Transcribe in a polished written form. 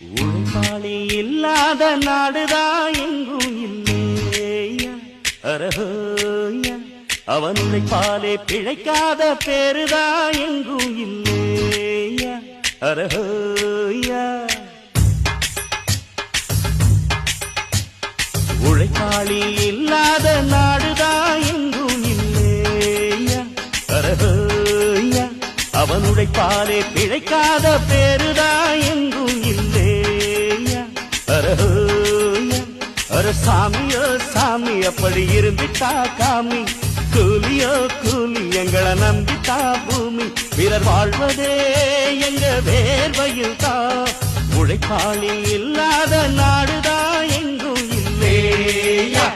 உழைப்பாளி இல்லாத நாடுதான் எங்கும் இல்லையா அரஹோயா அவன் உழைப்பாலே பிழைக்காத பேருதான் எங்கும் இல்லையா அரஹோயா உழைப்பாளி இல்லாத நாடுதான் எங்கும் இல்லையா அரஹோயா அவன் உழைப்பாலே பிழைக்காத பேருதான் எங்கும் இல்லையா அரஹோயா அர சாமியோ சாமி அப்படி இருந்துட்டா காமி கூலியோ கூலி எங்களை நம்பித்தா பூமி பிறர் வாழ்வதே எங்க வேர்வையில் தான் உழைப்பாளி இல்லாத நாடுதான் எங்கும் இல்லையா